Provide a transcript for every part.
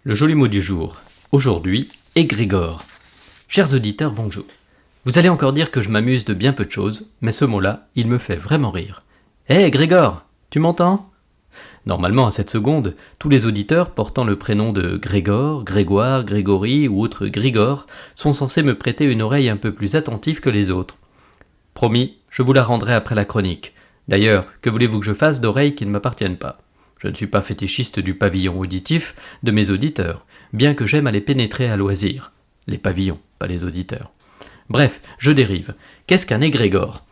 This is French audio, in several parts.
Le joli mot du jour, aujourd'hui, égrégore. Chers auditeurs, bonjour. Vous allez encore dire que je m'amuse de bien peu de choses, mais ce mot-là, il me fait vraiment rire. Hé, Grégor, tu m'entends ? Normalement, à cette seconde, tous les auditeurs portant le prénom de Grégor, Grégoire, Grégory ou autre Grigor sont censés me prêter une oreille un peu plus attentive que les autres. Promis, je vous la rendrai après la chronique. D'ailleurs, que voulez-vous que je fasse d'oreilles qui ne m'appartiennent pas ? Je ne suis pas fétichiste du pavillon auditif de mes auditeurs, bien que j'aime à les pénétrer à loisir. Les pavillons, pas les auditeurs. Bref, je dérive. Qu'est-ce qu'un égrégore ?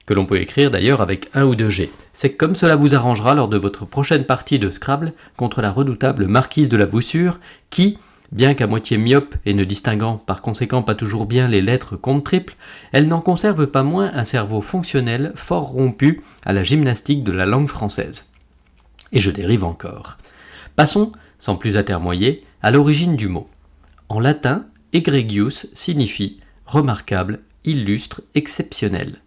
Que l'on peut écrire d'ailleurs avec 1 ou 2 G. C'est comme cela vous arrangera lors de votre prochaine partie de Scrabble contre la redoutable marquise de la Voussure qui, bien qu'à moitié myope et ne distinguant par conséquent pas toujours bien les lettres compte triple, elle n'en conserve pas moins un cerveau fonctionnel fort rompu à la gymnastique de la langue française. Et je dérive encore. Passons, sans plus atermoyer, à l'origine du mot. En latin, egregius signifie remarquable, illustre, exceptionnel.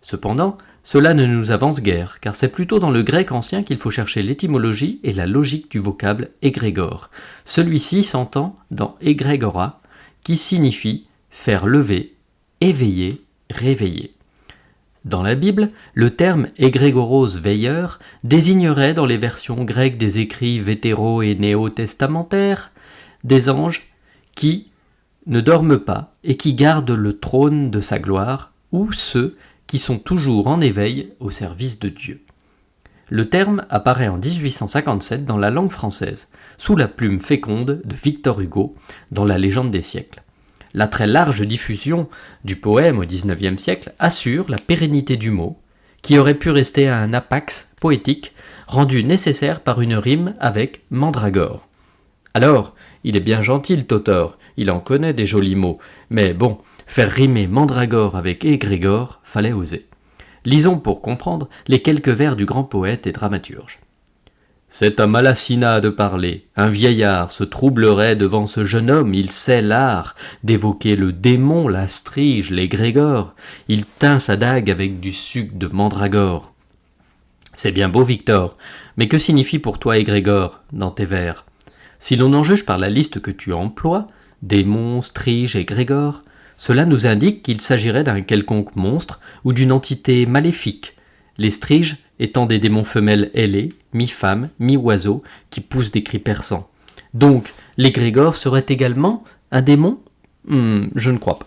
Cependant, cela ne nous avance guère, car c'est plutôt dans le grec ancien qu'il faut chercher l'étymologie et la logique du vocable égrégore. Celui-ci s'entend dans egregora, qui signifie faire lever, éveiller, réveiller. Dans la Bible, le terme égrégoros veilleur désignerait dans les versions grecques des écrits vétéro- et néo-testamentaires des anges qui ne dorment pas et qui gardent le trône de sa gloire, ou ceux qui sont toujours en éveil au service de Dieu. Le terme apparaît en 1857 dans la langue française, sous la plume féconde de Victor Hugo dans La Légende des siècles. La très large diffusion du poème au XIXe siècle assure la pérennité du mot, qui aurait pu rester à un apax poétique rendu nécessaire par une rime avec mandragore. Alors, il est bien gentil le Totor, il en connaît des jolis mots, mais bon, faire rimer mandragore avec égrégore, fallait oser. Lisons pour comprendre les quelques vers du grand poète et dramaturge. C'est un malassina de parler, un vieillard se troublerait devant ce jeune homme, il sait l'art d'évoquer le démon, la strige, l'égrégore, il teint sa dague avec du suc de mandragore. C'est bien beau, Victor, mais que signifie pour toi égrégore dans tes vers ? Si l'on en juge par la liste que tu emploies, démon, strige et grégore, cela nous indique qu'il s'agirait d'un quelconque monstre ou d'une entité maléfique, les striges étant des démons femelles ailés, mi-femmes, mi-oiseaux, qui poussent des cris perçants. Donc, l'égrégore serait également un démon ? Je ne crois pas.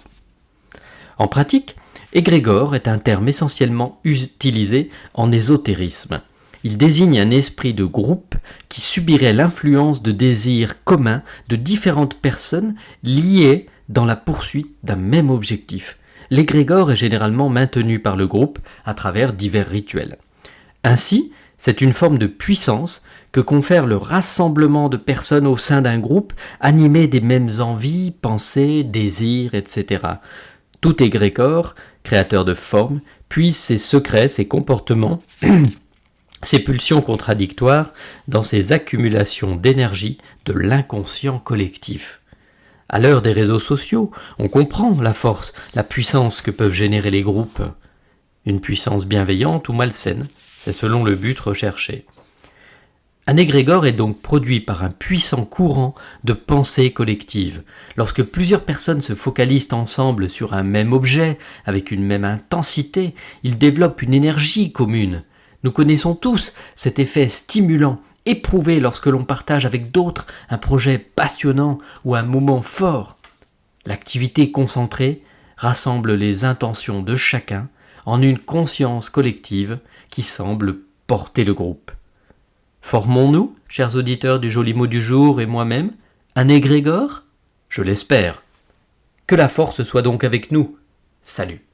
En pratique, égrégore est un terme essentiellement utilisé en ésotérisme. Il désigne un esprit de groupe qui subirait l'influence de désirs communs de différentes personnes liées dans la poursuite d'un même objectif. L'égrégore est généralement maintenu par le groupe à travers divers rituels. Ainsi, c'est une forme de puissance que confère le rassemblement de personnes au sein d'un groupe animé des mêmes envies, pensées, désirs, etc. Tout égrégore, créateur de formes, puise ses secrets, ses comportements, ses pulsions contradictoires dans ses accumulations d'énergie de l'inconscient collectif. À l'heure des réseaux sociaux, on comprend la force, la puissance que peuvent générer les groupes. Une puissance bienveillante ou malsaine, c'est selon le but recherché. Un égrégore est donc produit par un puissant courant de pensée collective. Lorsque plusieurs personnes se focalisent ensemble sur un même objet, avec une même intensité, ils développent une énergie commune. Nous connaissons tous cet effet stimulant, éprouvé lorsque l'on partage avec d'autres un projet passionnant ou un moment fort. L'activité concentrée rassemble les intentions de chacun en une conscience collective qui semble porter le groupe. Formons-nous, chers auditeurs du joli mot du jour et moi-même, un égrégore ? Je l'espère. Que la force soit donc avec nous. Salut.